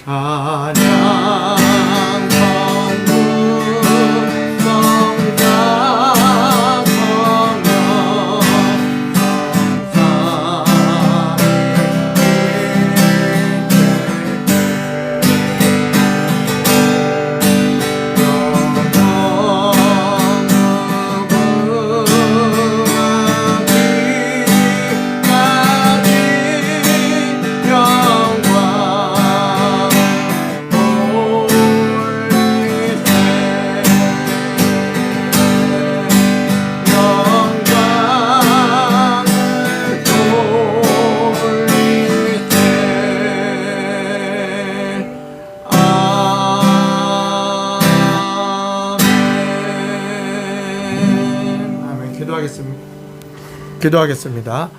찬양 성부 성자 성령 기도하겠습니다.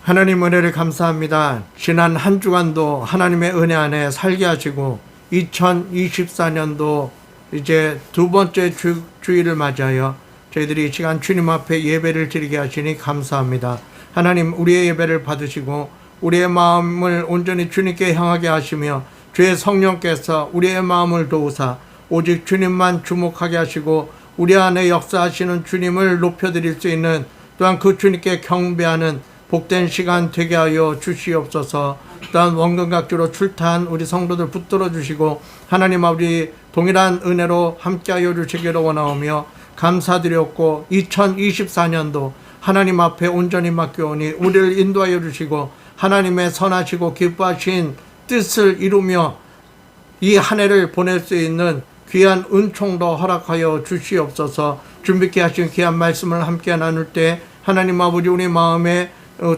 하나님 은혜를 감사합니다. 지난 한 주간도 하나님의 은혜 안에 살게 하시고 2024년도 이제 두 번째 주일을 맞이하여 저희들이 이 시간 주님 앞에 예배를 드리게 하시니 감사합니다. 하나님 우리의 예배를 받으시고 우리의 마음을 온전히 주님께 향하게 하시며 주의 성령께서 우리의 마음을 도우사 오직 주님만 주목하게 하시고 우리 안에 역사하시는 주님을 높여드릴 수 있는 또한 그 주님께 경배하는 복된 시간 되게 하여 주시옵소서. 또한 원근각주로 출타한 우리 성도들 붙들어 주시고 하나님 아버지 동일한 은혜로 함께하여 주시기를 원하오며 감사드렸고 2024년도 하나님 앞에 온전히 맡겨오니 우리를 인도하여 주시고 하나님의 선하시고 기뻐하신 뜻을 이루며 이 한 해를 보낼 수 있는 귀한 은총도 허락하여 주시옵소서. 준비케 하신 귀한 말씀을 함께 나눌 때 하나님 아버지 우리 마음에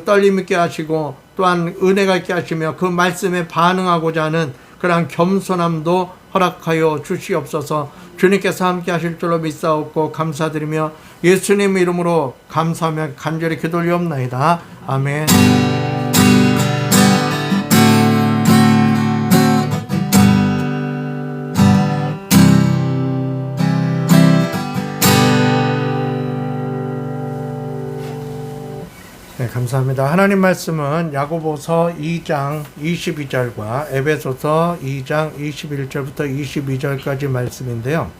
떨림 있게 하시고 또한 은혜가 있게 하시며 그 말씀에 반응하고자 하는 그러한 겸손함도 허락하여 주시옵소서. 주님께서 함께 하실 줄로 믿사옵고 감사드리며 예수님 이름으로 감사하며 간절히 기도리옵나이다. 아멘. 네, 감사합니다. 하나님 말씀은 야고보서 2장 22절과 에베소서 2장 21절부터 22절까지 말씀인데요.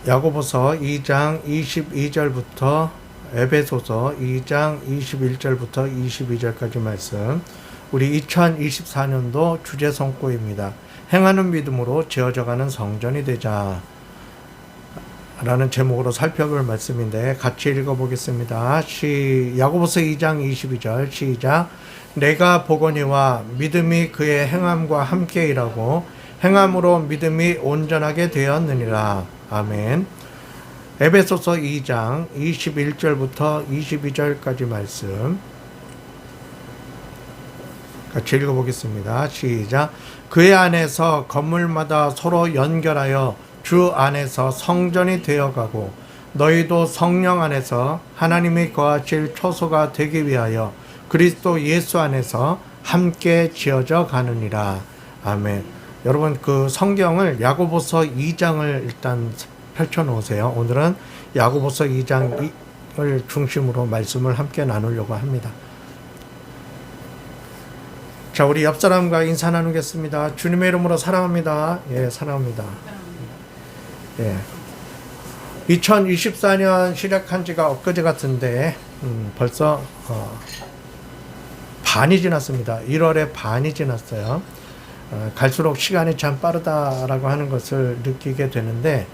야고보서 2장 22절부터 에베소서 2장 21절부터 22절까지 말씀, 우리 2024년도 주제 선고입니다. 행하는 믿음으로 지어져가는 성전이 되자 라는 제목으로 살펴볼 말씀인데 같이 읽어보겠습니다. 야고보서 2장 22절 시작. 내가 보거니와 믿음이 그의 행함과 함께 일하고 행함으로 믿음이 온전하게 되었느니라. 아멘. 에베소서 2장 21절부터 22절까지 말씀 같이 읽어보겠습니다. 시작. 그의 안에서 건물마다 서로 연결하여 주 안에서 성전이 되어가고 너희도 성령 안에서 하나님이 거하실 초소가 되기 위하여 그리스도 예수 안에서 함께 지어져 가느니라. 아멘. 여러분 그 성경을 야고보서 2장을 일단 펼쳐놓으세요. 오늘은 야고보서 2장을 중심으로 말씀을 함께 나누려고 합니다. 자, 우리 옆 사람과 인사 나누겠습니다. 주님의 이름으로 사랑합니다. 예, 사랑합니다. 예. 2024년 시작한 지가 엊그제 같은데 벌써 반이 지났습니다. 1월에 반이 지났어요. 갈수록 시간이 참 빠르다라고 하는 것을 느끼게 되는데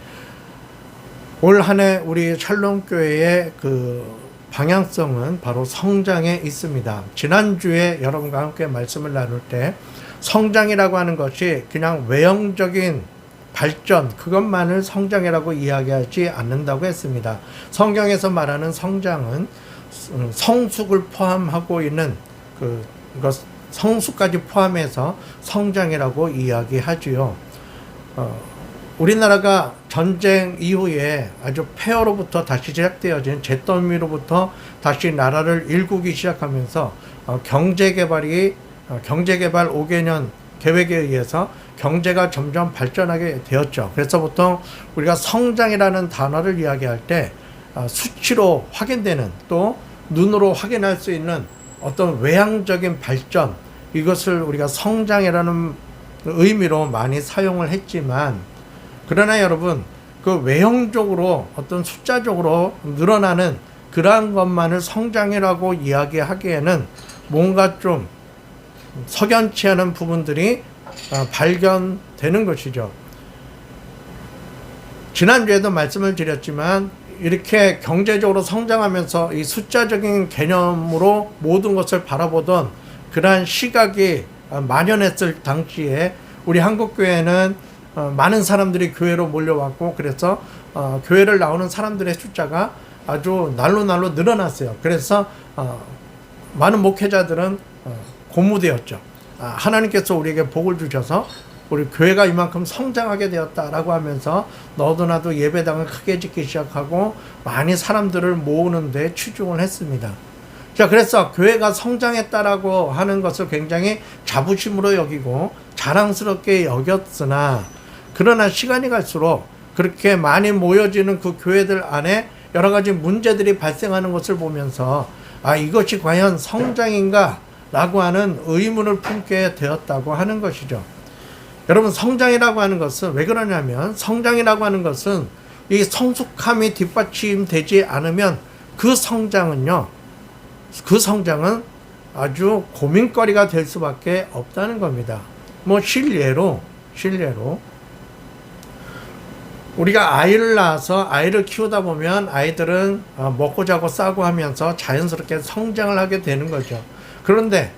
올 한 해 우리 샬롬교회의 그 방향성은 바로 성장에 있습니다. 지난주에 여러분과 함께 말씀을 나눌 때 성장이라고 하는 것이 그냥 외형적인 발전, 그것만을 성장이라고 이야기하지 않는다고 했습니다. 성경에서 말하는 성장은 성숙을 포함하고 있는 그것 성숙까지 포함해서 성장이라고 이야기하지요. 우리나라가 전쟁 이후에 아주 폐허로부터 다시 시작되어진 잿더미로부터 다시 나라를 일구기 시작하면서 경제개발 5개년 계획에 의해서 경제가 점점 발전하게 되었죠. 그래서 보통 우리가 성장이라는 단어를 이야기할 때 수치로 확인되는 또 눈으로 확인할 수 있는 어떤 외향적인 발전, 이것을 우리가 성장이라는 의미로 많이 사용을 했지만, 그러나 여러분, 그 외형적으로 어떤 숫자적으로 늘어나는 그러한 것만을 성장이라고 이야기하기에는 뭔가 좀 석연치 않은 부분들이 발견되는 것이죠. 지난주에도 말씀을 드렸지만, 이렇게 경제적으로 성장하면서 이 숫자적인 개념으로 모든 것을 바라보던 그러한 시각이 만연했을 당시에 우리 한국교회는 많은 사람들이 교회로 몰려왔고, 그래서 교회를 나오는 사람들의 숫자가 아주 날로 늘어났어요. 그래서 많은 목회자들은 고무되었죠. 하나님께서 우리에게 복을 주셔서 우리 교회가 이만큼 성장하게 되었다라고 하면서 너도 나도 예배당을 크게 짓기 시작하고 많이 사람들을 모으는데 치중을 했습니다. 자, 그래서 교회가 성장했다라고 하는 것을 굉장히 자부심으로 여기고 자랑스럽게 여겼으나, 그러나 시간이 갈수록 그렇게 많이 모여지는 그 교회들 안에 여러 가지 문제들이 발생하는 것을 보면서 이것이 과연 성장인가? 라고 하는 의문을 품게 되었다고 하는 것이죠. 여러분, 성장이라고 하는 것은 왜 그러냐면, 성장이라고 하는 것은 이 성숙함이 뒷받침되지 않으면 그 성장은 아주 고민거리가 될 수밖에 없다는 겁니다. 실례로 우리가 아이를 낳아서 아이를 키우다 보면 아이들은 먹고 자고 싸고 하면서 자연스럽게 성장을 하게 되는 거죠. 그런데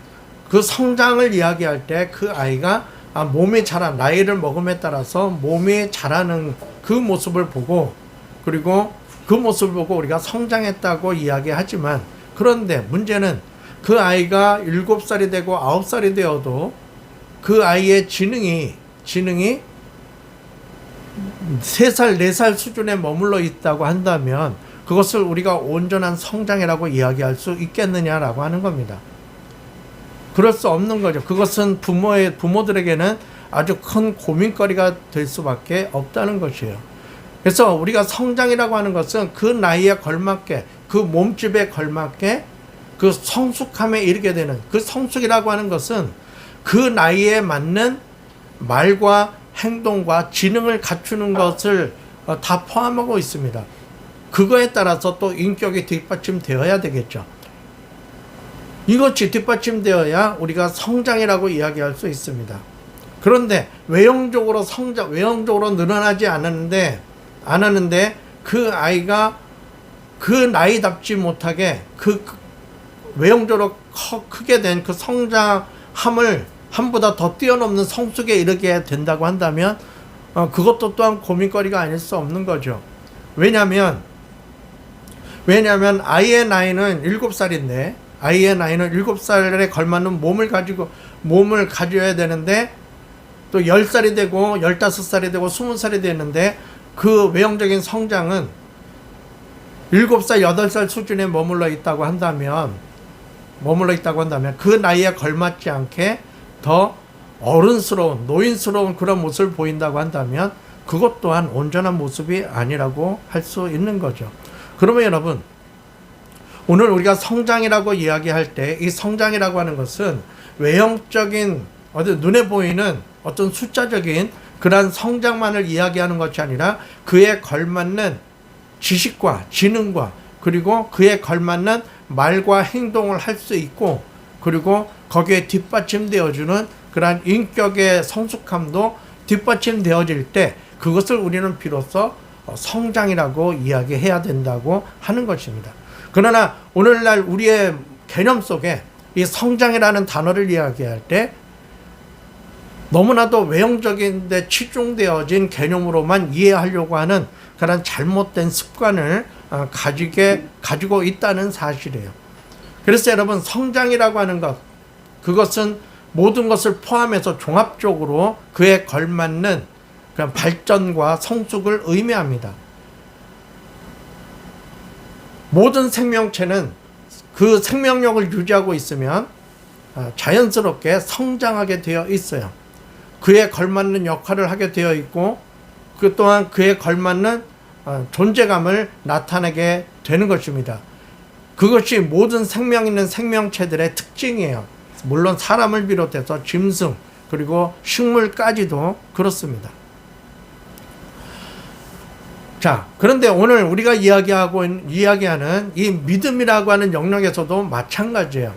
그 성장을 이야기할 때 그 아이가 몸이 자란, 나이를 먹음에 따라서 몸이 자라는 그 모습을 보고, 그리고 그 모습을 보고 우리가 성장했다고 이야기하지만, 그런데 문제는 그 아이가 7살이 되고 9살이 되어도 그 아이의 지능이 3살, 4살 수준에 머물러 있다고 한다면 그것을 우리가 온전한 성장이라고 이야기할 수 있겠느냐라고 하는 겁니다. 그럴 수 없는 거죠. 그것은 부모들에게는 아주 큰 고민거리가 될 수밖에 없다는 것이에요. 그래서 우리가 성장이라고 하는 것은 그 나이에 걸맞게, 그 몸집에 걸맞게 그 성숙함에 이르게 되는, 그 성숙이라고 하는 것은 그 나이에 맞는 말과 행동과 지능을 갖추는 것을 다 포함하고 있습니다. 그거에 따라서 또 인격이 뒷받침되어야 되겠죠. 이것이 뒷받침되어야 우리가 성장이라고 이야기할 수 있습니다. 그런데 외형적으로 늘어나지 않았는데 그 아이가 그 나이답지 못하게 그 외형적으로 크게 된 그 성장함을 함보다 더 뛰어넘는 성숙에 이르게 된다고 한다면 그것도 또한 고민거리가 아닐 수 없는 거죠. 왜냐하면 아이의 나이는 7살인데 아이의 나이는 7살에 걸맞는 몸을 가져야 되는데, 또 10살이 되고 15살이 되고 20살이 되는데 그 외형적인 성장은 7살, 8살 수준에 머물러 있다고 한다면 그 나이에 걸맞지 않게 더 노인스러운 그런 모습을 보인다고 한다면 그것 또한 온전한 모습이 아니라고 할 수 있는 거죠. 그러면 여러분, 오늘 우리가 성장이라고 이야기할 때 이 성장이라고 하는 것은 외형적인 눈에 보이는 어떤 숫자적인 그러한 성장만을 이야기하는 것이 아니라 그에 걸맞는 지식과 지능과 그리고 그에 걸맞는 말과 행동을 할 수 있고, 그리고 거기에 뒷받침되어주는 그러한 인격의 성숙함도 뒷받침되어질 때 그것을 우리는 비로소 성장이라고 이야기해야 된다고 하는 것입니다. 그러나 오늘날 우리의 개념 속에 이 성장이라는 단어를 이야기할 때 너무나도 외형적인 데 치중되어진 개념으로만 이해하려고 하는 그런 잘못된 습관을 가지고 있다는 사실이에요. 그래서 여러분, 성장이라고 하는 것, 그것은 모든 것을 포함해서 종합적으로 그에 걸맞는 그런 발전과 성숙을 의미합니다. 모든 생명체는 그 생명력을 유지하고 있으면 자연스럽게 성장하게 되어 있어요. 그에 걸맞는 역할을 하게 되어 있고, 그 또한 그에 걸맞는 존재감을 나타내게 되는 것입니다. 그것이 모든 생명 있는 생명체들의 특징이에요. 물론 사람을 비롯해서 짐승 그리고 식물까지도 그렇습니다. 자, 그런데 오늘 우리가 이야기하는 이 믿음이라고 하는 영역에서도 마찬가지예요.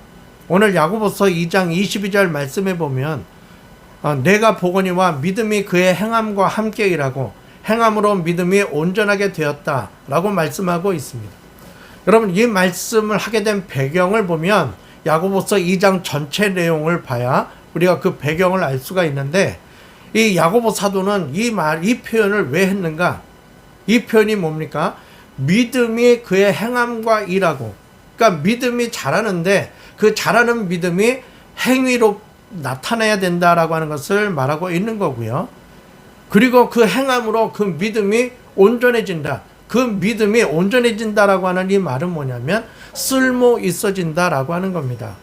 오늘 야고보서 2장 22절 말씀에 보면 내가 보거니와 믿음이 그의 행함과 함께 일하고 행함으로 믿음이 온전하게 되었다라고 말씀하고 있습니다. 여러분, 이 말씀을 하게 된 배경을 보면 야고보서 2장 전체 내용을 봐야 우리가 그 배경을 알 수가 있는데, 이 야고보 사도는 이 표현을 왜 했는가? 이 표현이 뭡니까? 믿음이 그의 행함과 일하고, 그러니까 믿음이 자라는데 그 자라는 믿음이 행위로 나타나야 된다라고 하는 것을 말하고 있는 거고요. 그리고 그 행함으로 그 믿음이 온전해진다. 그 믿음이 온전해진다라고 하는 이 말은 뭐냐면 쓸모 있어진다라고 하는 겁니다.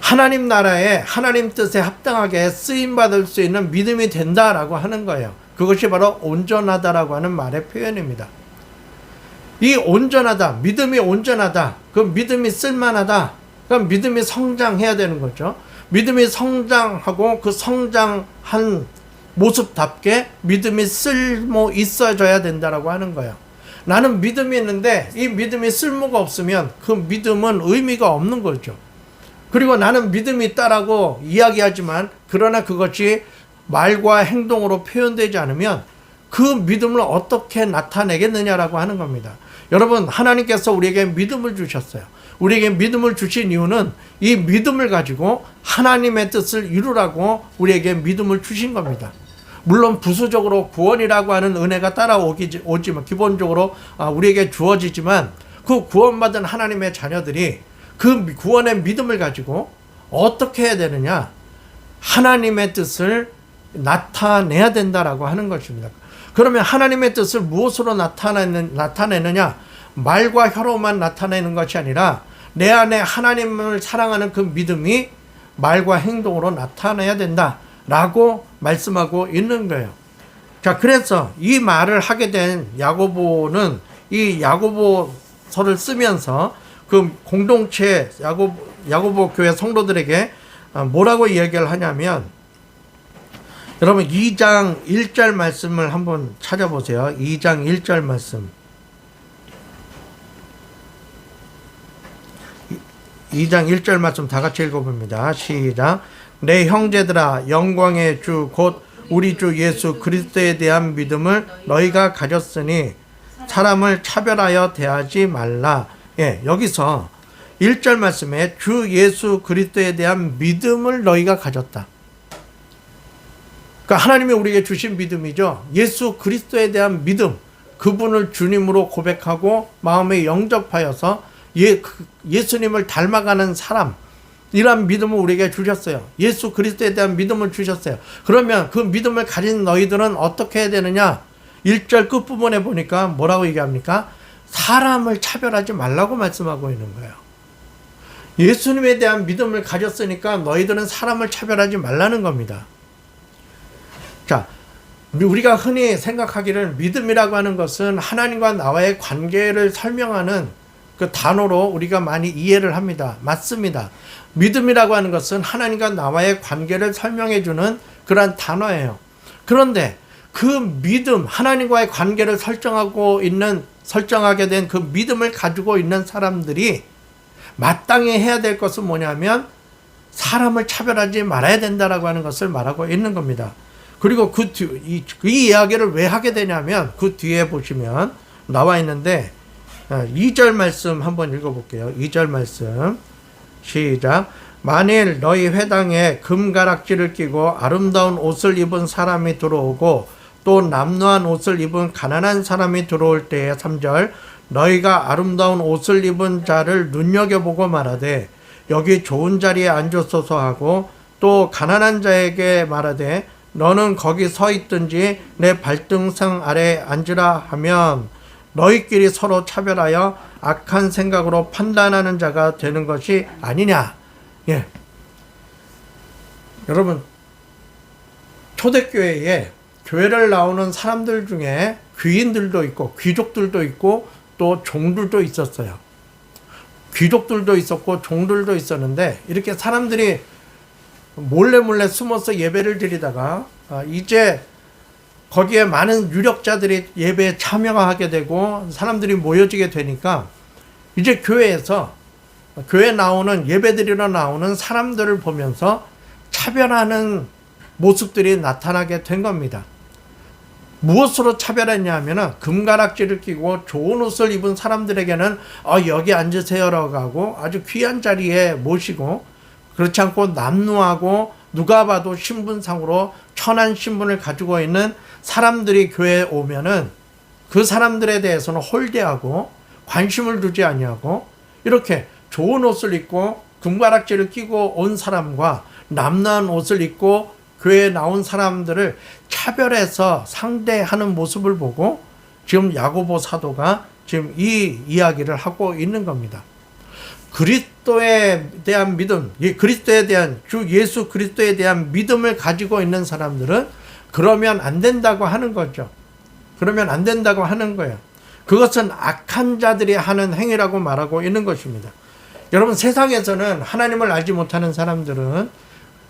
하나님 나라에 하나님 뜻에 합당하게 쓰임받을 수 있는 믿음이 된다라고 하는 거예요. 그것이 바로 온전하다라고 하는 말의 표현입니다. 이 온전하다, 믿음이 온전하다, 그 믿음이 쓸만하다, 그 믿음이 성장해야 되는 거죠. 믿음이 성장하고 그 성장한 모습답게 믿음이 쓸모 있어져야 된다라고 하는 거예요. 나는 믿음이 있는데 이 믿음이 쓸모가 없으면 그 믿음은 의미가 없는 거죠. 그리고 나는 믿음이 있다라고 이야기하지만 그러나 그것이 말과 행동으로 표현되지 않으면 그 믿음을 어떻게 나타내겠느냐라고 하는 겁니다. 여러분, 하나님께서 우리에게 믿음을 주셨어요. 우리에게 믿음을 주신 이유는 이 믿음을 가지고 하나님의 뜻을 이루라고 우리에게 믿음을 주신 겁니다. 물론 부수적으로 구원이라고 하는 은혜가 따라오지만 기본적으로 우리에게 주어지지만 그 구원받은 하나님의 자녀들이 그 구원의 믿음을 가지고 어떻게 해야 되느냐? 하나님의 뜻을 나타내야 된다라고 하는 것입니다. 그러면 하나님의 뜻을 무엇으로 나타내느냐? 말과 혀로만 나타내는 것이 아니라 내 안에 하나님을 사랑하는 그 믿음이 말과 행동으로 나타내야 된다라고 말씀하고 있는 거예요. 자, 그래서 이 말을 하게 된 야고보는 이 야고보서를 쓰면서 그 공동체 야고보 교회 성도들에게 뭐라고 이야기를 하냐면, 여러분 2장 1절 말씀을 한번 찾아보세요. 2장 1절 말씀. 2장 1절 말씀 다 같이 읽어봅니다. 시작. 내 형제들아, 영광의 주 곧 우리 주 예수 그리스도에 대한 믿음을 너희가 가졌으니 사람을 차별하여 대하지 말라. 예, 여기서 1절 말씀에 주 예수 그리스도에 대한 믿음을 너희가 가졌다. 그러니까 하나님이 우리에게 주신 믿음이죠. 예수 그리스도에 대한 믿음, 그분을 주님으로 고백하고 마음에 영접하여서 예수님을 닮아가는 사람, 이러한 믿음을 우리에게 주셨어요. 예수 그리스도에 대한 믿음을 주셨어요. 그러면 그 믿음을 가진 너희들은 어떻게 해야 되느냐? 1절 끝부분에 보니까 뭐라고 얘기합니까? 사람을 차별하지 말라고 말씀하고 있는 거예요. 예수님에 대한 믿음을 가졌으니까 너희들은 사람을 차별하지 말라는 겁니다. 자, 우리가 흔히 생각하기를 믿음이라고 하는 것은 하나님과 나와의 관계를 설명하는 그 단어로 우리가 많이 이해를 합니다. 맞습니다. 믿음이라고 하는 것은 하나님과 나와의 관계를 설명해주는 그런 단어예요. 그런데 그 믿음, 하나님과의 관계를 설정하게 된 그 믿음을 가지고 있는 사람들이 마땅히 해야 될 것은 뭐냐면 사람을 차별하지 말아야 된다라고 하는 것을 말하고 있는 겁니다. 그리고 이 이야기를 왜 하게 되냐면 그 뒤에 보시면 나와 있는데 2절 말씀 한번 읽어볼게요. 2절 말씀 시작. 만일 너희 회당에 금가락지를 끼고 아름다운 옷을 입은 사람이 들어오고 또 남루한 옷을 입은 가난한 사람이 들어올 때에 3절 너희가 아름다운 옷을 입은 자를 눈여겨보고 말하되 여기 좋은 자리에 앉으소서 하고 또 가난한 자에게 말하되 너는 거기 서 있든지 내 발등상 아래 앉으라 하면 너희끼리 서로 차별하여 악한 생각으로 판단하는 자가 되는 것이 아니냐. 예. 여러분, 초대교회에 교회를 나오는 사람들 중에 귀인들도 있고 귀족들도 있고 또 종들도 있었어요. 귀족들도 있었고 종들도 있었는데 이렇게 사람들이 몰래 숨어서 예배를 드리다가 이제 거기에 많은 유력자들이 예배에 참여하게 되고 사람들이 모여지게 되니까 이제 교회에 나오는 예배드리러 나오는 사람들을 보면서 차별하는 모습들이 나타나게 된 겁니다. 무엇으로 차별했냐 하면은 금가락지를 끼고 좋은 옷을 입은 사람들에게는 여기 앉으세요라고 하고 아주 귀한 자리에 모시고, 그렇지 않고 남루하고 누가 봐도 신분상으로 천한 신분을 가지고 있는 사람들이 교회에 오면은 그 사람들에 대해서는 홀대하고 관심을 두지 아니하고, 이렇게 좋은 옷을 입고 금가락지를 끼고 온 사람과 남루한 옷을 입고 교회에 나온 사람들을 차별해서 상대하는 모습을 보고 지금 야고보 사도가 지금 이 이야기를 하고 있는 겁니다. 그리스도에 대한 믿음, 그리스도에 대한 주 예수 그리스도에 대한 믿음을 가지고 있는 사람들은 그러면 안 된다고 하는 거죠. 그러면 안 된다고 하는 거예요. 그것은 악한 자들이 하는 행위라고 말하고 있는 것입니다. 여러분, 세상에서는 하나님을 알지 못하는 사람들은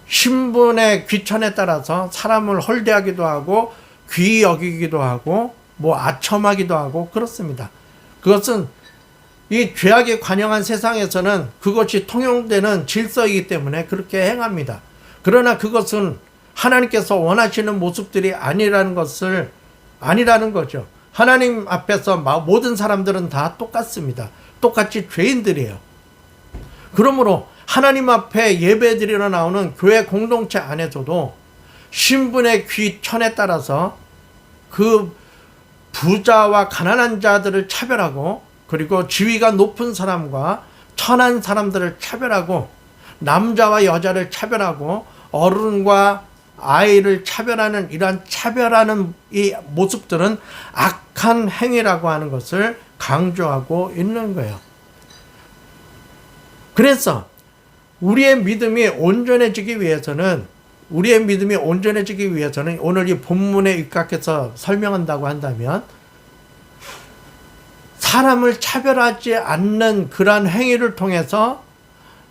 신분의 귀천에 따라서 사람을 홀대하기도 하고 귀히 여기기도 하고 아첨하기도 하고 그렇습니다. 그것은 이 죄악에 관영한 세상에서는 그것이 통용되는 질서이기 때문에 그렇게 행합니다. 그러나 그것은 하나님께서 원하시는 모습들이 아니라는 거죠. 하나님 앞에서 모든 사람들은 다 똑같습니다. 똑같이 죄인들이에요. 그러므로 하나님 앞에 예배드리러 나오는 교회 공동체 안에서도 신분의 귀천에 따라서 그 부자와 가난한 자들을 차별하고, 그리고 지위가 높은 사람과 천한 사람들을 차별하고, 남자와 여자를 차별하고, 어른과 아이를 차별하는 이러한 차별하는 이 모습들은 악한 행위라고 하는 것을 강조하고 있는 거예요. 그래서 우리의 믿음이 온전해지기 위해서는 오늘 이 본문에 입각해서 설명한다고 한다면, 사람을 차별하지 않는 그러한 행위를 통해서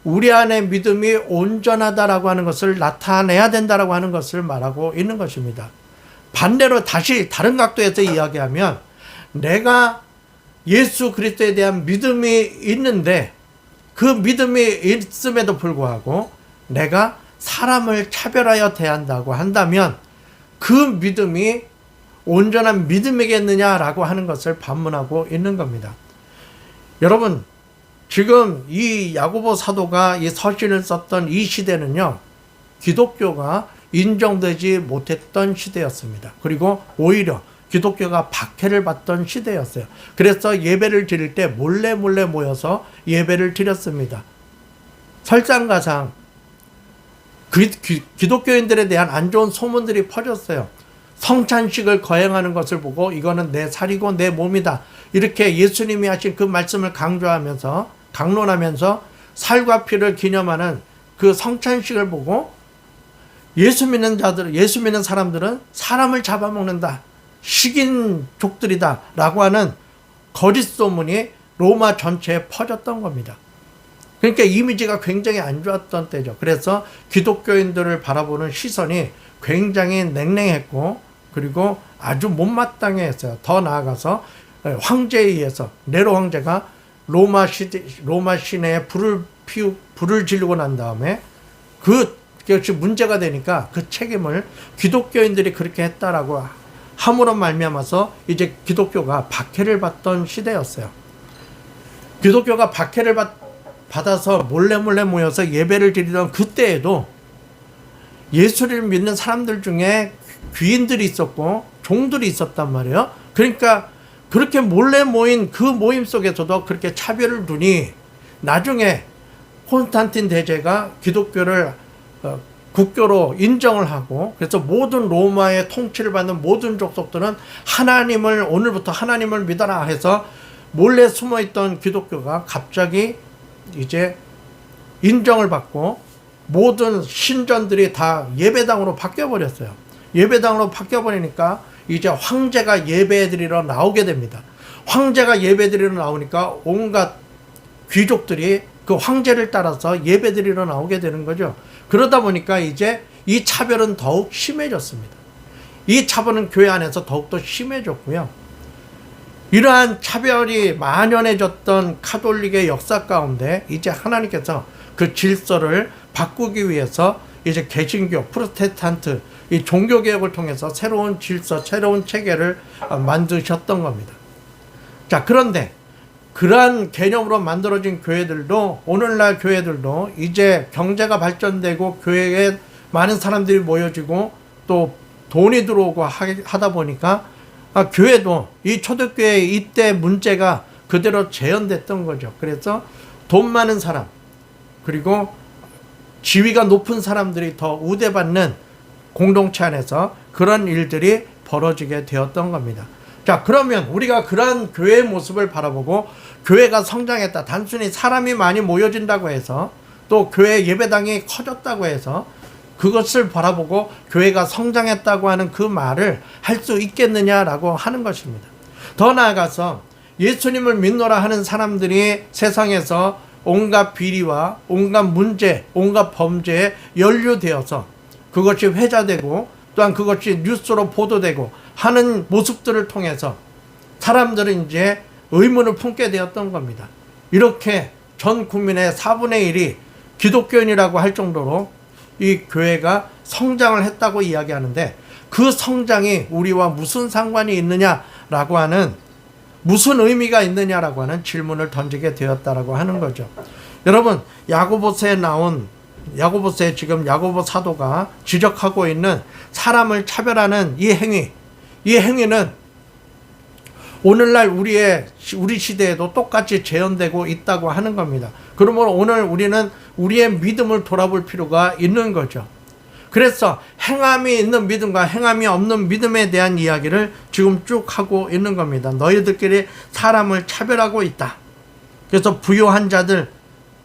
우리 안에 믿음이 온전하다라고 하는 것을 나타내야 된다라고 하는 것을 말하고 있는 것입니다. 반대로 다시 다른 각도에서 이야기하면, 내가 예수 그리스도에 대한 믿음이 있는데 그 믿음이 있음에도 불구하고 내가 사람을 차별하여 대한다고 한다면 그 믿음이 온전한 믿음이겠느냐라고 하는 것을 반문하고 있는 겁니다. 여러분, 지금 이 야고보 사도가 이 서신을 썼던 이 시대는요, 기독교가 인정되지 못했던 시대였습니다. 그리고 오히려 기독교가 박해를 받던 시대였어요. 그래서 예배를 드릴 때 몰래 모여서 예배를 드렸습니다. 설상가상 기독교인들에 대한 안 좋은 소문들이 퍼졌어요. 성찬식을 거행하는 것을 보고 이거는 내 살이고 내 몸이다, 이렇게 예수님이 하신 그 말씀을 강론하면서 살과 피를 기념하는 그 성찬식을 보고 예수 믿는 사람들은 사람을 잡아먹는다, 식인족들이다 라고 하는 거짓 소문이 로마 전체에 퍼졌던 겁니다. 그러니까 이미지가 굉장히 안 좋았던 때죠. 그래서 기독교인들을 바라보는 시선이 굉장히 냉랭했고, 그리고 아주 못마땅해 했어요. 더 나아가서 황제에 의해서 네로 황제가 로마 시내에 불을 지르고 난 다음에 그것이 문제가 되니까 그 책임을 기독교인들이 그렇게 했다라고 함으로 말미암아서 이제 기독교가 박해를 받던 시대였어요. 기독교가 박해를 받아서 몰래 모여서 예배를 드리던 그때에도 예수를 믿는 사람들 중에 귀인들이 있었고 종들이 있었단 말이에요. 그러니까 그렇게 몰래 모인 그 모임 속에서도 그렇게 차별을 두니 나중에 콘스탄틴 대제가 기독교를 국교로 인정을 하고, 그래서 모든 로마의 통치를 받는 모든 족속들은 오늘부터 하나님을 믿어라 해서 몰래 숨어있던 기독교가 갑자기 이제 인정을 받고 모든 신전들이 다 예배당으로 바뀌어버렸어요. 예배당으로 바뀌어버리니까 이제 황제가 예배드리러 나오게 됩니다. 황제가 예배드리러 나오니까 온갖 귀족들이 그 황제를 따라서 예배드리러 나오게 되는 거죠. 그러다 보니까 이제 이 차별은 더욱 심해졌습니다. 이 차별은 교회 안에서 더욱더 심해졌고요. 이러한 차별이 만연해졌던 카톨릭의 역사 가운데 이제 하나님께서 그 질서를 바꾸기 위해서 이제 개신교, 프로테스탄트 이 종교개혁을 통해서 새로운 질서, 새로운 체계를 만드셨던 겁니다. 자, 그런데 그러한 개념으로 만들어진 교회들도, 오늘날 교회들도 이제 경제가 발전되고 교회에 많은 사람들이 모여지고 또 돈이 들어오고 하다 보니까 교회도 이 초대교회의 이때 문제가 그대로 재현됐던 거죠. 그래서 돈 많은 사람, 그리고 지위가 높은 사람들이 더 우대받는 공동체 안에서 그런 일들이 벌어지게 되었던 겁니다. 자, 그러면 우리가 그러한 교회의 모습을 바라보고 교회가 성장했다, 단순히 사람이 많이 모여진다고 해서 또 교회 예배당이 커졌다고 해서 그것을 바라보고 교회가 성장했다고 하는 그 말을 할 수 있겠느냐라고 하는 것입니다. 더 나아가서 예수님을 믿노라 하는 사람들이 세상에서 온갖 비리와 온갖 문제, 온갖 범죄에 연루되어서 그것이 회자되고 또한 그것이 뉴스로 보도되고 하는 모습들을 통해서 사람들은 이제 의문을 품게 되었던 겁니다. 이렇게 전 국민의 4분의 1이 기독교인이라고 할 정도로 이 교회가 성장을 했다고 이야기하는데 그 성장이 우리와 무슨 상관이 있느냐라고 하는, 무슨 의미가 있느냐라고 하는 질문을 던지게 되었다라고 하는 거죠. 여러분, 야고보서에 나온, 야고보서에 지금 야고보 사도가 지적하고 있는 사람을 차별하는 이 행위는 오늘날 우리 시대에도 똑같이 재현되고 있다고 하는 겁니다. 그러므로 오늘 우리는 우리의 믿음을 돌아볼 필요가 있는 거죠. 그래서 행함이 있는 믿음과 행함이 없는 믿음에 대한 이야기를 지금 쭉 하고 있는 겁니다. 너희들끼리 사람을 차별하고 있다. 그래서 부유한 자들,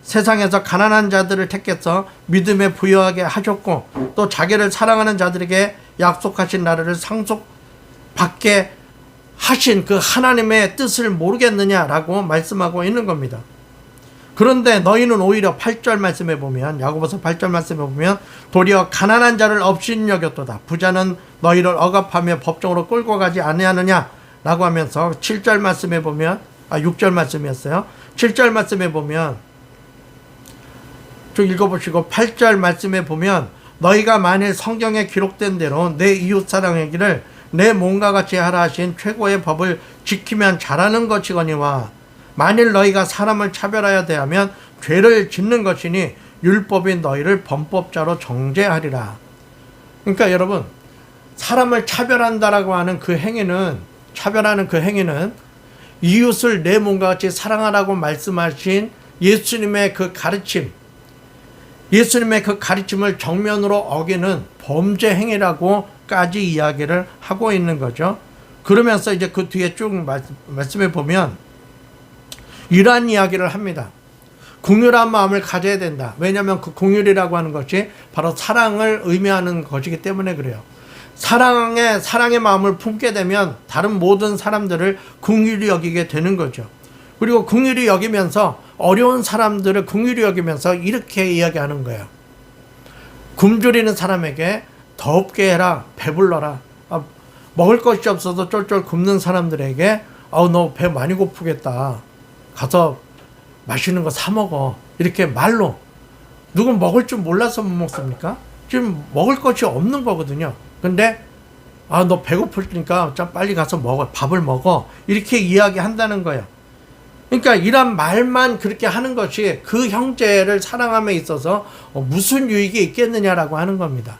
세상에서 가난한 자들을 택해서 믿음에 부유하게 하셨고 또 자기를 사랑하는 자들에게 약속하신 나라를 상속받게 하신 그 하나님의 뜻을 모르겠느냐라고 말씀하고 있는 겁니다. 그런데 너희는 오히려 8절 말씀에 보면, 야고보서 8절 말씀에 보면 도리어 가난한 자를 업신여겼도다. 부자는 너희를 억압하며 법정으로 끌고 가지 아니하느냐라고 하면서 7절 말씀에 보면, 6절 말씀이었어요. 7절 말씀에 보면 쭉 읽어보시고 8절 말씀에 보면 너희가 만일 성경에 기록된 대로 내 이웃 사랑하기를 내 몸과 같이 하라 하신 최고의 법을 지키면 잘하는 것이거니와 만일 너희가 사람을 차별하여 대하면 죄를 짓는 것이니 율법이 너희를 범법자로 정죄하리라. 그러니까 여러분, 사람을 차별한다라고 하는 그 행위는, 차별하는 그 행위는 이웃을 내 몸과 같이 사랑하라고 말씀하신 예수님의 그 가르침, 예수님의 그 가르침을 정면으로 어기는 범죄 행위라고까지 이야기를 하고 있는 거죠. 그러면서 이제 그 뒤에 쭉 말씀해 보면 이러한 이야기를 합니다. 긍휼한 마음을 가져야 된다. 왜냐하면 그 긍휼이라고 하는 것이 바로 사랑을 의미하는 것이기 때문에 그래요. 사랑의 마음을 품게 되면 다른 모든 사람들을 긍휼히 여기게 되는 거죠. 그리고 긍휼히 여기면서 어려운 사람들을 긍휼히 여기면서 이렇게 이야기하는 거예요. 굶주리는 사람에게 더 없게 해라, 배불러라. 먹을 것이 없어서 쫄쫄 굶는 사람들에게 너 배 많이 고프겠다, 가서 맛있는 거 사 먹어, 이렇게 말로. 누군 먹을 줄 몰라서 못 먹습니까? 지금 먹을 것이 없는 거거든요. 근데 너 배고플니까 좀 빨리 가서 먹어, 밥을 먹어, 이렇게 이야기한다는 거예요. 그러니까 이런 말만 그렇게 하는 것이 그 형제를 사랑함에 있어서 무슨 유익이 있겠느냐라고 하는 겁니다.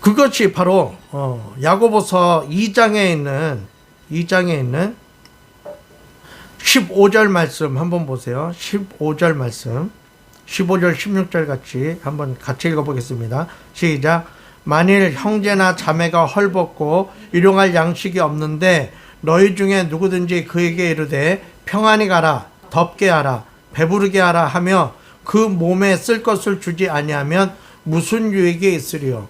그것이 바로 야고보서 2장에 있는 15절 말씀 한번 보세요. 15절 말씀, 15절 16절 같이 읽어보겠습니다. 시작. 만일 형제나 자매가 헐벗고 일용할 양식이 없는데 너희 중에 누구든지 그에게 이르되 평안히 가라, 덥게 하라, 배부르게 하라 하며 그 몸에 쓸 것을 주지 아니하면 무슨 유익이 있으리요.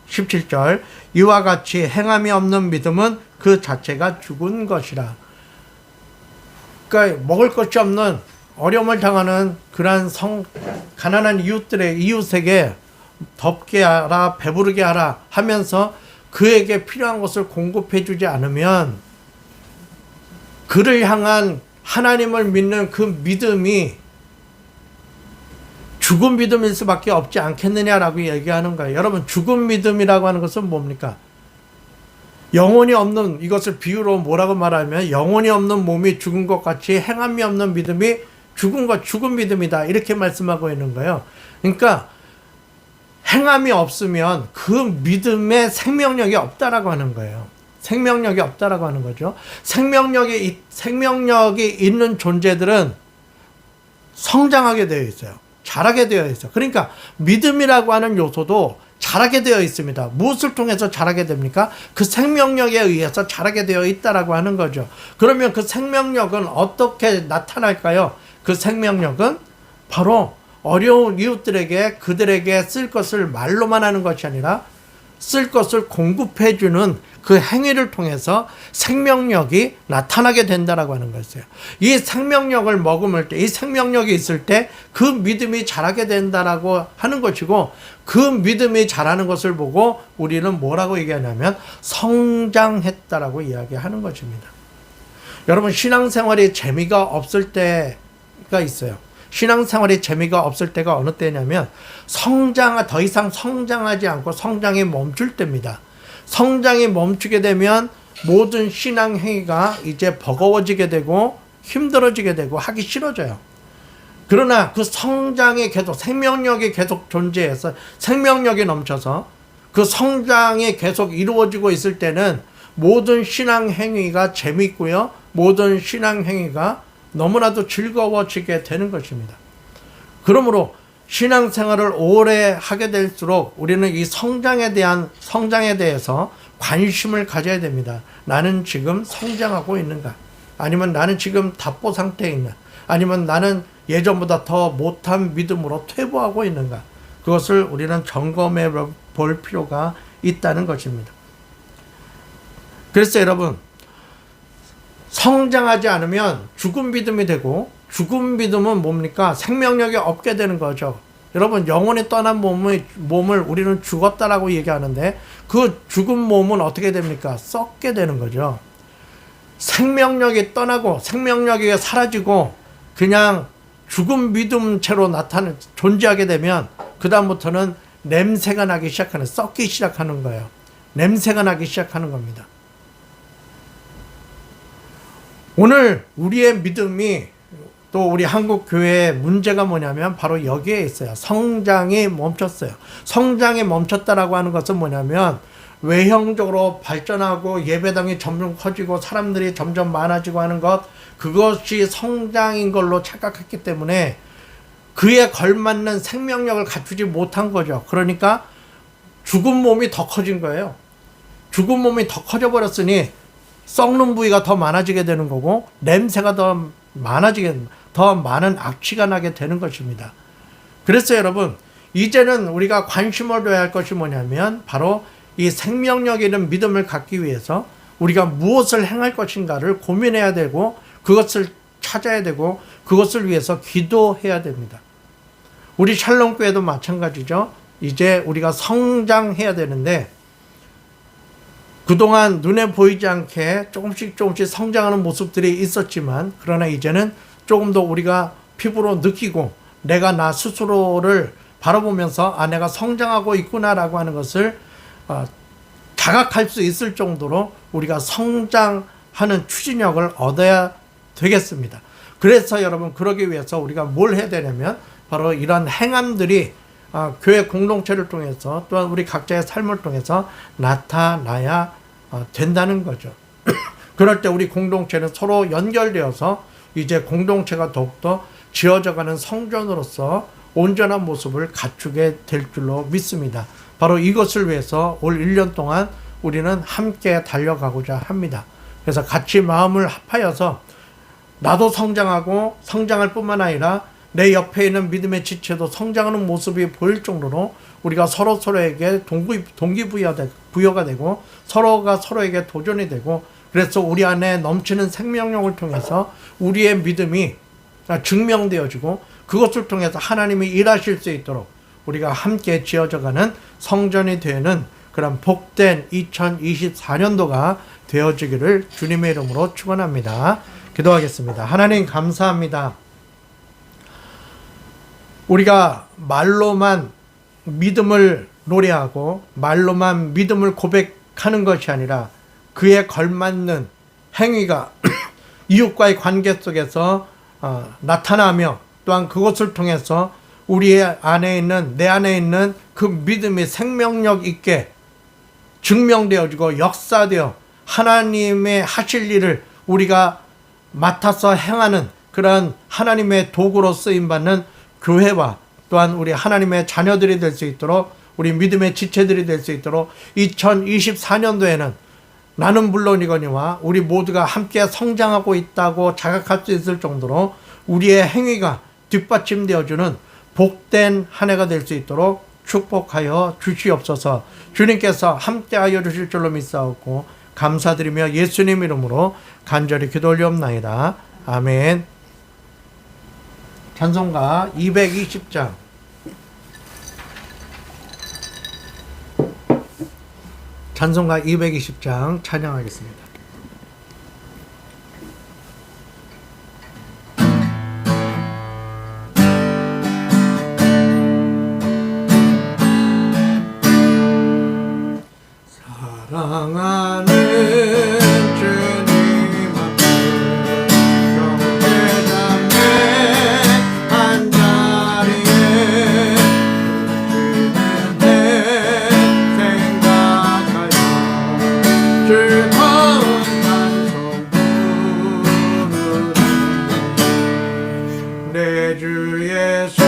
17절. 이와 같이 행함이 없는 믿음은 그 자체가 죽은 것이라. 그러니까 먹을 것이 없는 어려움을 당하는 그러한 가난한 이웃에게 덥게 하라, 배부르게 하라 하면서 그에게 필요한 것을 공급해 주지 않으면 그를 향한 하나님을 믿는 그 믿음이 죽은 믿음일 수밖에 없지 않겠느냐라고 얘기하는 거예요. 여러분, 죽은 믿음이라고 하는 것은 뭡니까? 영혼이 없는, 이것을 비유로 뭐라고 말하면 영혼이 없는 몸이 죽은 것 같이 행함이 없는 믿음이 죽은 믿음이다, 이렇게 말씀하고 있는 거예요. 그러니까 행함이 없으면 그 믿음에 생명력이 없다라고 하는 거예요. 생명력이 없다라고 하는 거죠. 생명력이 있는 존재들은 성장하게 되어 있어요. 자라게 되어 있어요. 그러니까 믿음이라고 하는 요소도 자라게 되어 있습니다. 무엇을 통해서 자라게 됩니까? 그 생명력에 의해서 자라게 되어 있다라고 하는 거죠. 그러면 그 생명력은 어떻게 나타날까요? 그 생명력은 바로 어려운 이웃들에게 그들에게 쓸 것을 말로만 하는 것이 아니라 쓸 것을 공급해주는 그 행위를 통해서 생명력이 나타나게 된다라고 하는 것이에요. 이 생명력을 머금을 때, 이 생명력이 있을 때 그 믿음이 자라게 된다라고 하는 것이고, 그 믿음이 자라는 것을 보고 우리는 뭐라고 얘기하냐면 성장했다라고 이야기하는 것입니다. 여러분, 신앙생활이 재미가 없을 때가 있어요. 신앙생활이 재미가 없을 때가 어느 때냐면 더 이상 성장하지 않고 성장이 멈출 때입니다. 성장이 멈추게 되면 모든 신앙 행위가 이제 버거워지게 되고 힘들어지게 되고 하기 싫어져요. 그러나 그 성장이 계속, 생명력이 계속 존재해서 생명력이 넘쳐서 그 성장이 계속 이루어지고 있을 때는 모든 신앙 행위가 재밌고요, 모든 신앙 행위가 너무나도 즐거워지게 되는 것입니다. 그러므로 신앙생활을 오래 하게 될수록 우리는 이 성장에 대해서 관심을 가져야 됩니다. 나는 지금 성장하고 있는가? 아니면 나는 지금 답보 상태에 있나? 아니면 나는 예전보다 더 못한 믿음으로 퇴보하고 있는가? 그것을 우리는 점검해 볼 필요가 있다는 것입니다. 그래서 여러분, 성장하지 않으면 죽은 믿음이 되고, 죽은 믿음은 뭡니까? 생명력이 없게 되는 거죠. 여러분, 영혼이 떠난 몸을 우리는 죽었다라고 얘기하는데 그 죽은 몸은 어떻게 됩니까? 썩게 되는 거죠. 생명력이 떠나고 생명력이 사라지고 그냥 죽은 믿음체로 존재하게 되면 그 다음부터는 냄새가 나기 시작하는, 썩기 시작하는 거예요. 냄새가 나기 시작하는 겁니다. 오늘 우리의 믿음이, 또 우리 한국 교회의 문제가 뭐냐면 바로 여기에 있어요. 성장이 멈췄어요. 성장이 멈췄다라고 하는 것은 뭐냐면 외형적으로 발전하고 예배당이 점점 커지고 사람들이 점점 많아지고 하는 것, 그것이 성장인 걸로 착각했기 때문에 그에 걸맞는 생명력을 갖추지 못한 거죠. 그러니까 죽은 몸이 더 커진 거예요. 죽은 몸이 더 커져 버렸으니 썩는 부위가 더 많아지게 되는 거고, 냄새가 더 많은 악취가 나게 되는 것입니다. 그래서 여러분, 이제는 우리가 관심을 둬야 할 것이 뭐냐면 바로 이 생명력 있는 믿음을 갖기 위해서 우리가 무엇을 행할 것인가를 고민해야 되고, 그것을 찾아야 되고, 그것을 위해서 기도해야 됩니다. 우리 샬롬교회도 마찬가지죠. 이제 우리가 성장해야 되는데 그동안 눈에 보이지 않게 조금씩 성장하는 모습들이 있었지만, 그러나 이제는 조금 더 우리가 피부로 느끼고 내가 나 스스로를 바라보면서 내가 성장하고 있구나라고 하는 것을 자각할 수 있을 정도로 우리가 성장하는 추진력을 얻어야 되겠습니다. 그래서 여러분, 그러기 위해서 우리가 뭘 해야 되냐면 바로 이런 행함들이 교회 공동체를 통해서, 또한 우리 각자의 삶을 통해서 나타나야 된다는 거죠. 그럴 때 우리 공동체는 서로 연결되어서 이제 공동체가 더욱더 지어져가는 성전으로서 온전한 모습을 갖추게 될 줄로 믿습니다. 바로 이것을 위해서 올 1년 동안 우리는 함께 달려가고자 합니다. 그래서 같이 마음을 합하여서 나도 성장하고, 성장할 뿐만 아니라 내 옆에 있는 믿음의 지체도 성장하는 모습이 보일 정도로 우리가 서로에게 동기부여가 되고, 서로가 서로에게 도전이 되고, 그래서 우리 안에 넘치는 생명력을 통해서 우리의 믿음이 증명되어지고 그것을 통해서 하나님이 일하실 수 있도록 우리가 함께 지어져가는 성전이 되는 그런 복된 2024년도가 되어지기를 주님의 이름으로 축원합니다. 기도하겠습니다. 하나님 감사합니다. 우리가 말로만 믿음을 노래하고 말로만 믿음을 고백하는 것이 아니라 그에 걸맞는 행위가 이웃과의 관계 속에서 나타나며 또한 그것을 통해서 우리 안에 있는 내 안에 있는 그 믿음이 생명력 있게 증명되어지고 역사되어 하나님의 하실 일을 우리가 맡아서 행하는 그런 하나님의 도구로 쓰임받는 교회와 또한 우리 하나님의 자녀들이 될 수 있도록 우리 믿음의 지체들이 될 수 있도록 2024년도에는 나는 물론이거니와 우리 모두가 함께 성장하고 있다고 자각할 수 있을 정도로 우리의 행위가 뒷받침되어주는 복된 한 해가 될 수 있도록 축복하여 주시옵소서. 주님께서 함께하여 주실 줄로 믿사옵고 감사드리며 예수님 이름으로 간절히 기도 올리옵나이다. 아멘. 찬송가 220장 찬송가 220장 찬양하겠습니다. 사랑하는 주님 앞에 경배자매 한자리에 주님의 생각하여 즐거운 찬송 부르네. 내 주 예수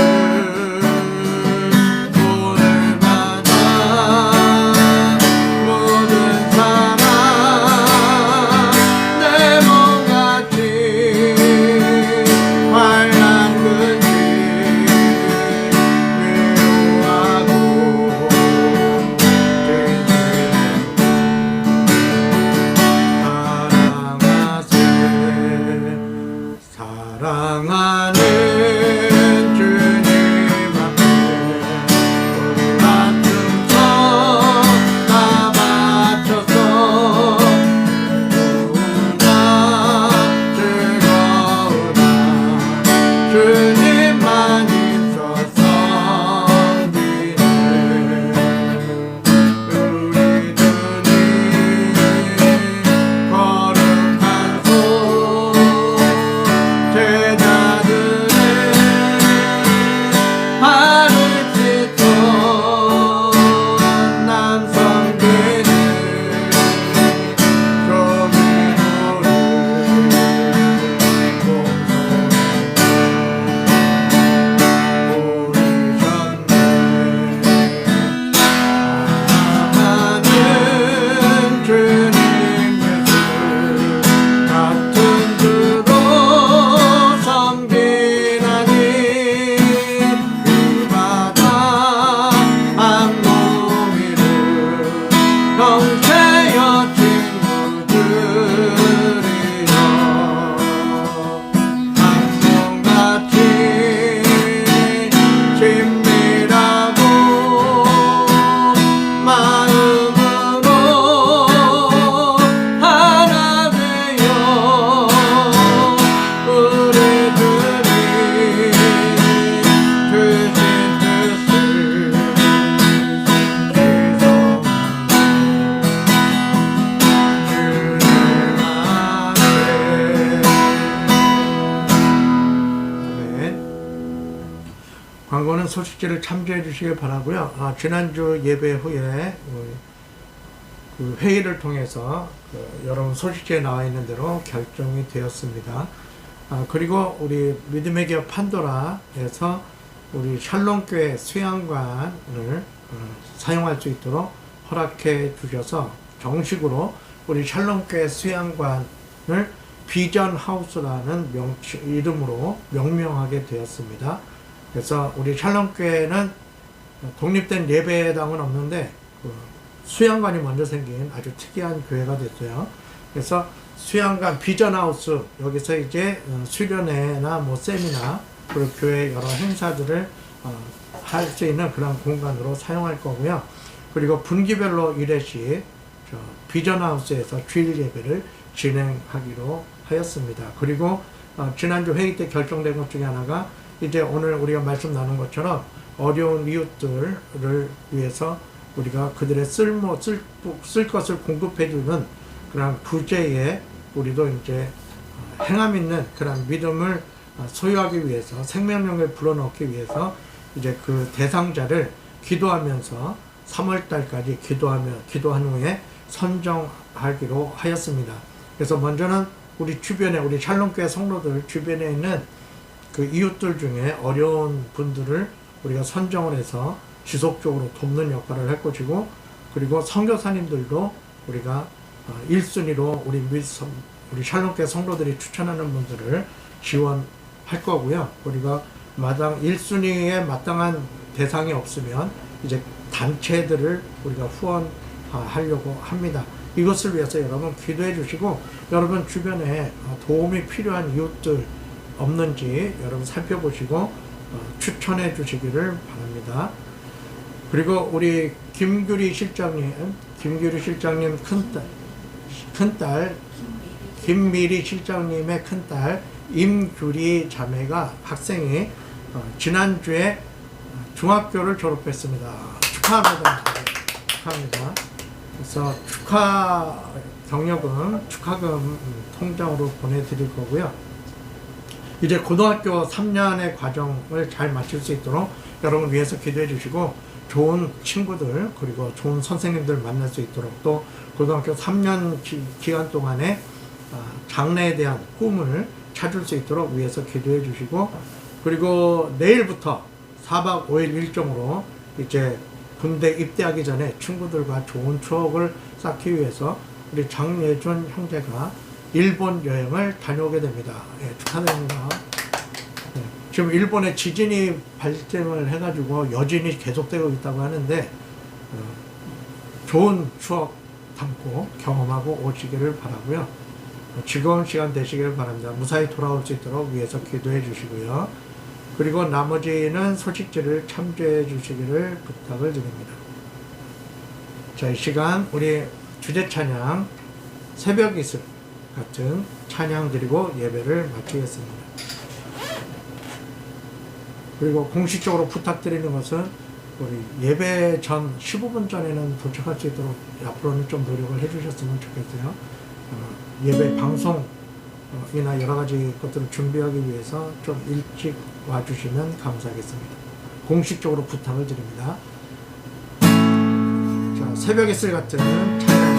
광고는 소식지를 참조해 주시기 바라고요. 지난주 예배 후에 그 회의를 통해서 여러분 소식지에 나와 있는 대로 결정이 되었습니다. 그리고 우리 믿음의 기업 판도라에서 우리 샬롬교회 수양관을 사용할 수 있도록 허락해 주셔서 정식으로 우리 샬롬교회 수양관을 비전하우스라는 이름으로 명명하게 되었습니다. 그래서 우리 샬롬교회는 독립된 예배당은 없는데 수양관이 먼저 생긴 아주 특이한 교회가 됐어요. 그래서 수양관 비전하우스 여기서 이제 수련회나 뭐 세미나 그리고 교회 여러 행사들을 할 수 있는 그런 공간으로 사용할 거고요. 그리고 분기별로 1회씩 비전하우스에서 주일 예배를 진행하기로 하였습니다. 그리고 지난주 회의 때 결정된 것 중에 하나가 이제 오늘 우리가 말씀 나눈 것처럼 어려운 이웃들을 위해서 우리가 그들의 쓸 것을 공급해주는 그런 부재에 우리도 이제 행함 있는 그런 믿음을 소유하기 위해서 생명력을 불어넣기 위해서 이제 그 대상자를 기도하면서 3월달까지 기도한 후에 선정하기로 하였습니다. 그래서 먼저는 우리 주변에 우리 샬롬교회 성도들 주변에 있는 그 이웃들 중에 어려운 분들을 우리가 선정을 해서 지속적으로 돕는 역할을 할 것이고, 그리고 선교사님들도 우리가 1순위로 우리 샬롬교회 성도들이 추천하는 분들을 지원할 거고요. 우리가 마땅 1순위에 마땅한 대상이 없으면 이제 단체들을 우리가 후원하려고 합니다. 이것을 위해서 여러분 기도해 주시고, 여러분 주변에 도움이 필요한 이웃들 없는지 여러분 살펴보시고 추천해 주시기를 바랍니다. 그리고 우리 김미리 실장님 큰딸 김미리 실장님의 큰딸 임규리 자매가 학생이 지난주에 중학교를 졸업했습니다. 축하합니다. 축하합니다. 그래서 축하금 통장으로 보내드릴 거고요. 이제 고등학교 3년의 과정을 잘 마칠 수 있도록 여러분 위해서 기도해 주시고, 좋은 친구들 그리고 좋은 선생님들 만날 수 있도록, 또 고등학교 3년 기간 동안에 장래에 대한 꿈을 찾을 수 있도록 위해서 기도해 주시고, 그리고 내일부터 4박 5일 일정으로 이제 군대 입대하기 전에 친구들과 좋은 추억을 쌓기 위해서 우리 장예준 형제가 일본 여행을 다녀오게 됩니다. 예, 축하드립니다. 예, 지금 일본에 지진이 발생을 해가지고 여진이 계속되고 있다고 하는데 좋은 추억 담고 경험하고 오시기를 바라고요. 즐거운 시간 되시기를 바랍니다. 무사히 돌아올 수 있도록 위해서 기도해 주시고요. 그리고 나머지는 소식지를 참조해 주시기를 부탁을 드립니다. 자, 이 시간 우리 주제 찬양 새벽 이슬 같은 찬양 드리고 예배를 마치겠습니다. 그리고 공식적으로 부탁드리는 것은 우리 예배 전 15분 전에는 도착할 수 있도록 앞으로는 좀 노력을 해주셨으면 좋겠어요. 예배 방송이나 여러 가지 것들을 준비하기 위해서 좀 일찍 와주시면 감사하겠습니다. 공식적으로 부탁을 드립니다. 자, 새벽 이슬 같은 찬양이었습니다.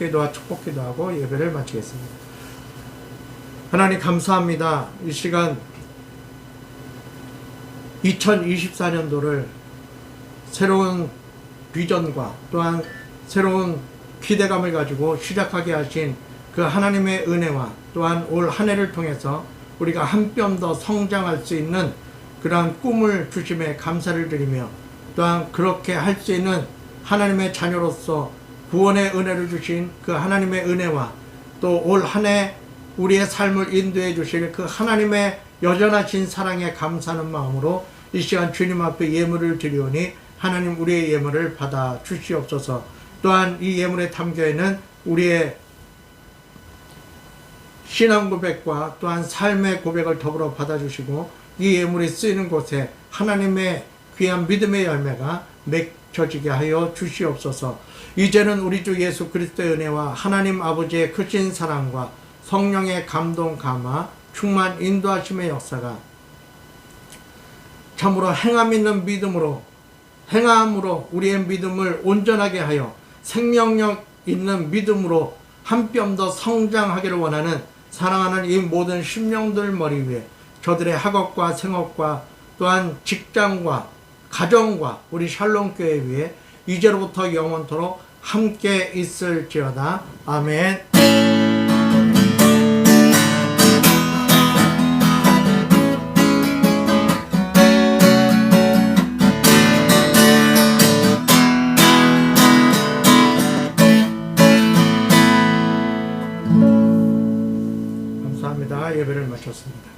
기도와 축복 기도하고 예배를 마치겠습니다. 하나님 감사합니다. 이 시간 2024년도를 새로운 비전과 또한 새로운 기대감을 가지고 시작하게 하신 그 하나님의 은혜와 또한 올 한 해를 통해서 우리가 한 뼘 더 성장할 수 있는 그러한 꿈을 주심에 감사를 드리며 또한 그렇게 할 수 있는 하나님의 자녀로서 구원의 은혜를 주신 그 하나님의 은혜와 또 올 한 해 우리의 삶을 인도해 주실 그 하나님의 여전하신 사랑에 감사하는 마음으로 이 시간 주님 앞에 예물을 드리오니 하나님 우리의 예물을 받아 주시옵소서. 또한 이 예물에 담겨있는 우리의 신앙 고백과 또한 삶의 고백을 더불어 받아주시고 이 예물이 쓰이는 곳에 하나님의 귀한 믿음의 열매가 맺혀지게 하여 주시옵소서. 이제는 우리 주 예수 그리스도의 은혜와 하나님 아버지의 크신 사랑과 성령의 감동 감화 충만 인도하심의 역사가 참으로 행함 있는 믿음으로 행함으로 우리의 믿음을 온전하게 하여 생명력 있는 믿음으로 한 뼘 더 성장하기를 원하는 사랑하는 이 모든 심령들 머리 위에 저들의 학업과 생업과 또한 직장과 가정과 우리 샬롬 교회 위에 이제로부터 영원토록 함께 있을지어다. 아멘. 감사합니다. 예배를 마쳤습니다.